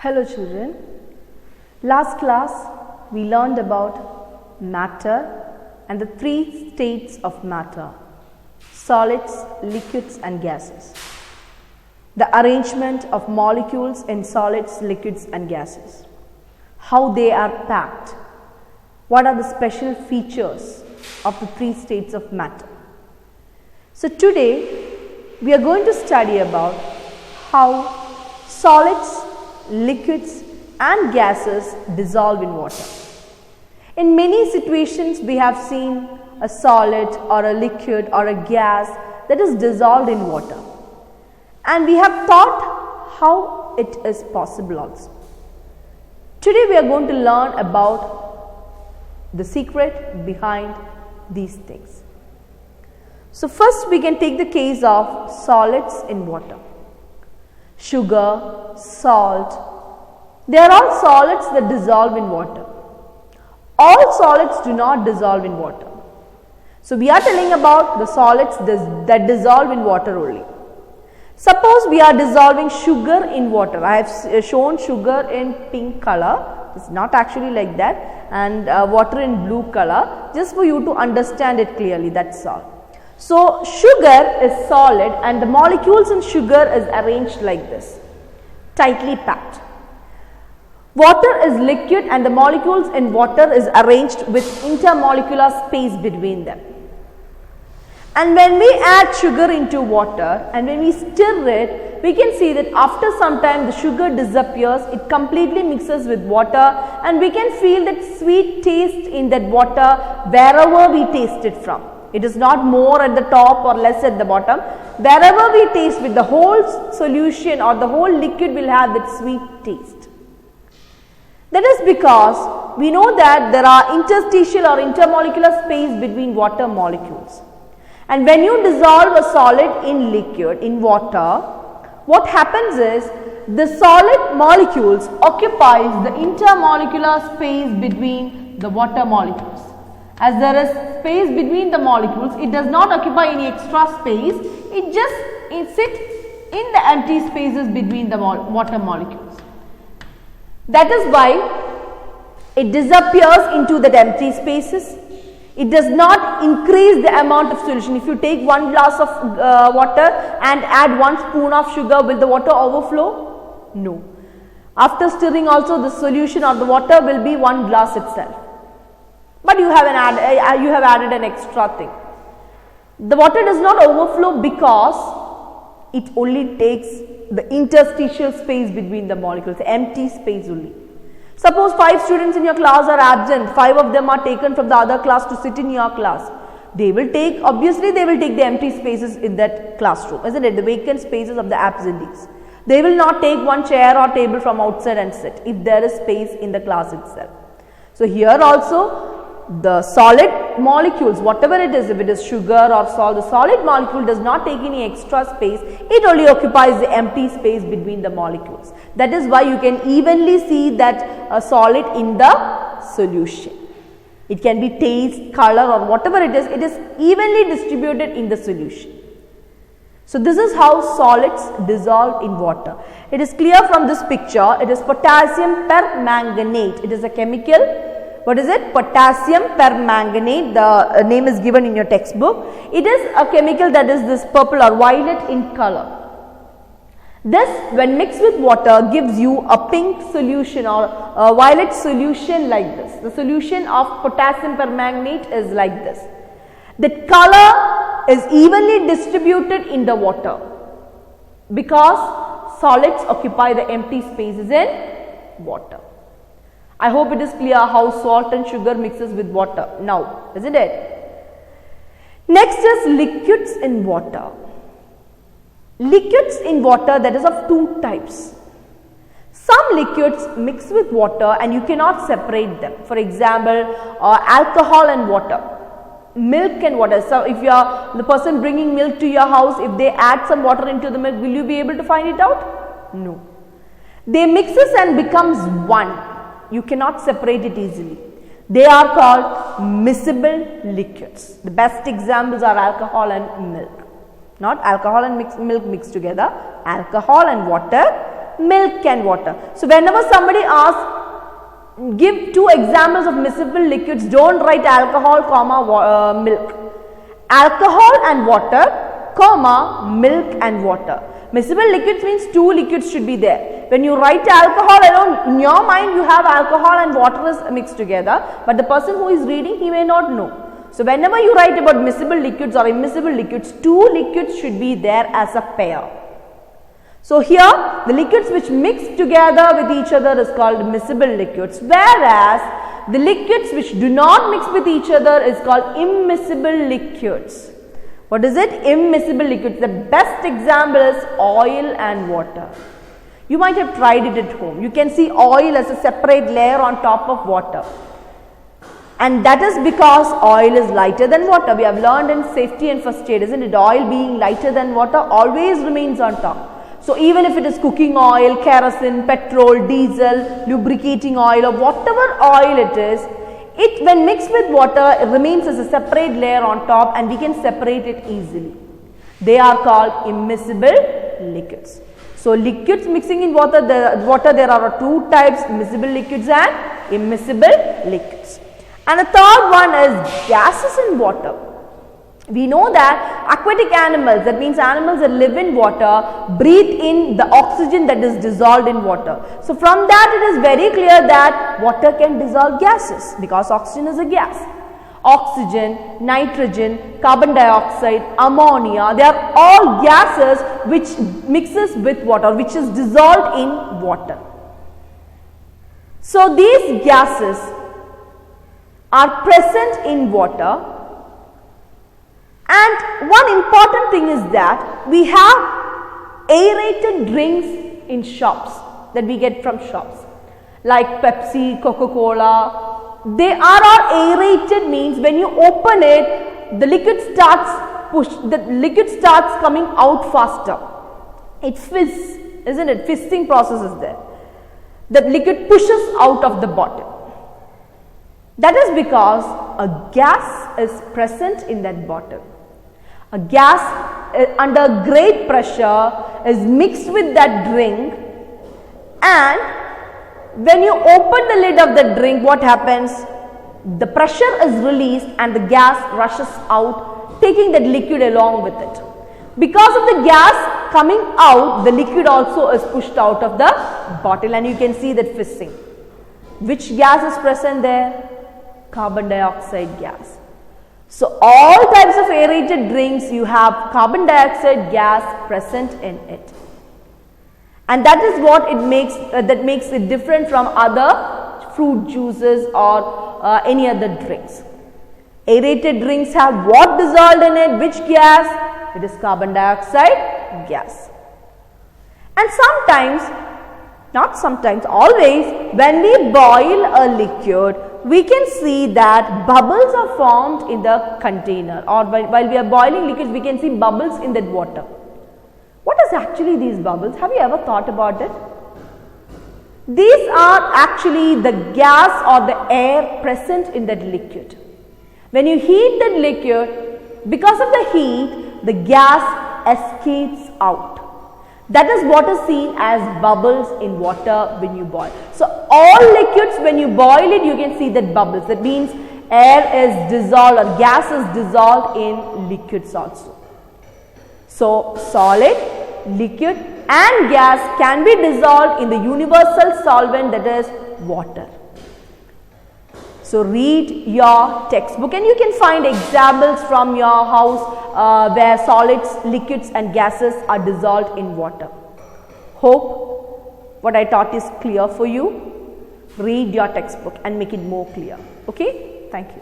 Hello children, last class we learned about matter and the three states of matter: solids, liquids and gases. The arrangement of molecules in solids, liquids and gases. How they are packed. What are the special features of the three states of matter. So today we are going to study about how solids, liquids and gases dissolve in water. In many situations we have seen a solid or a liquid or a gas that is dissolved in water, and we have thought how it is possible also. Today we are going to learn about the secret behind these things. So first we can take the case of solids in water. Sugar, salt, they are all solids that dissolve in water. All solids do not dissolve in water. So we are telling about the solids that dissolve in water only. Suppose we are dissolving sugar in water. I have shown sugar in pink color. It's not actually like that, and water in blue color, just for you to understand it clearly, that's all. So sugar is solid and the molecules in sugar is arranged like this, tightly packed. Water is liquid and the molecules in water is arranged with intermolecular space between them. And when we add sugar into water and when we stir it, we can see that after some time the sugar disappears, it completely mixes with water, and we can feel that sweet taste in that water wherever we taste it from. It is not more at the top or less at the bottom. Wherever we taste with, the whole solution or the whole liquid will have that sweet taste. That is because we know that there are interstitial or intermolecular space between water molecules. And when you dissolve a solid in liquid, in water, what happens is the solid molecules occupies the intermolecular space between the water molecules. As there is space between the molecules, it does not occupy any extra space, it sits in the empty spaces between the water molecules. That is why it disappears into the empty spaces. It does not increase the amount of solution. If you take 1 glass of water and add 1 spoon of sugar, will the water overflow? No. After stirring also, the solution or the water will be 1 glass itself. But you have added an extra thing. The water does not overflow because it only takes the interstitial space between the molecules, the empty space only. Suppose 5 students in your class are absent, 5 of them are taken from the other class to sit in your class. Obviously they will take the empty spaces in that classroom, isn't it? The vacant spaces of the absentees. They will not take 1 chair or table from outside and sit if there is space in the class itself. So here also, the solid molecules, whatever it is, if it is sugar or salt, the solid molecule does not take any extra space, it only occupies the empty space between the molecules. That is why you can evenly see that a solid in the solution. It can be taste, color or whatever it is evenly distributed in the solution. So this is how solids dissolve in water. It is clear from this picture, it is potassium permanganate. It is a chemical. What is it? Potassium permanganate. The name is given in your textbook. It is a chemical that is this purple or violet in color. This, when mixed with water, gives you a pink solution or a violet solution like this. The solution of potassium permanganate is like this. The color is evenly distributed in the water because solids occupy the empty spaces in water. I hope it is clear how salt and sugar mixes with water now, isn't it? Next is liquids in water. Liquids in water, that is of 2 types. Some liquids mix with water and you cannot separate them. For example, alcohol and water, milk and water. So if you are the person bringing milk to your house, if they add some water into the milk, will you be able to find it out? No. They mixes and becomes one. You cannot separate it easily. They are called miscible liquids. The best examples are alcohol and milk. Not alcohol and milk mixed together. Alcohol and water milk and water. So whenever somebody asks, give two examples of miscible liquids, don't write alcohol, comma, milk. Alcohol and water, comma, milk and water. Miscible liquids means two liquids should be there. When you write alcohol alone, in your mind you have alcohol and water is mixed together, but the person who is reading, he may not know. So whenever you write about miscible liquids or immiscible liquids, two liquids should be there as a pair. So here the liquids which mix together with each other is called miscible liquids, whereas the liquids which do not mix with each other is called immiscible liquids. What is it? Immiscible liquids. The best example is oil and water. You might have tried it at home. You can see oil as a separate layer on top of water. And that is because oil is lighter than water. We have learned in safety and first aid, isn't it? Oil being lighter than water always remains on top. So even if it is cooking oil, kerosene, petrol, diesel, lubricating oil or whatever oil it is, it when mixed with water it remains as a separate layer on top and we can separate it easily. They are called immiscible liquids. So liquids mixing in water, there are two types, miscible liquids and immiscible liquids. And the third one is gases in water. We know that aquatic animals, that means animals that live in water, breathe in the oxygen that is dissolved in water. So from that it is very clear that water can dissolve gases because oxygen is a gas. Oxygen, nitrogen, carbon dioxide, ammonia, they are all gases which mixes with water, which is dissolved in water. So these gases are present in water. And one important thing is that we have aerated drinks in shops that we get from shops like Pepsi, Coca-Cola. They are all aerated, means when you open it, the liquid starts coming out faster. It fizzes, isn't it? Fizzing process is there. The liquid pushes out of the bottle. That is because a gas is present in that bottle. A gas under great pressure is mixed with that drink, and when you open the lid of the drink, what happens? The pressure is released and the gas rushes out, taking that liquid along with it. Because of the gas coming out, the liquid also is pushed out of the bottle and you can see that fizzing. Which gas is present there? Carbon dioxide gas. So all types of aerated drinks, you have carbon dioxide gas present in it, and that is what it makes that makes it different from other fruit juices or any other drinks. Aerated drinks have what dissolved in it? Which gas? It is carbon dioxide gas. And sometimes, not sometimes, always, when we boil a liquid, we can see that bubbles are formed in the container, or while we are boiling liquids, we can see bubbles in that water. What is actually these bubbles? Have you ever thought about it? These are actually the gas or the air present in that liquid. When you heat that liquid, because of the heat, the gas escapes out. That is what is seen as bubbles in water when you boil. So all liquids, when you boil it, you can see that bubbles. That means air is dissolved or gas is dissolved in liquids also. So solid, liquid and gas can be dissolved in the universal solvent, that is water. So read your textbook and you can find examples from your house where solids, liquids and gases are dissolved in water. Hope what I taught is clear for you. Read your textbook and make it more clear. Okay? Thank you.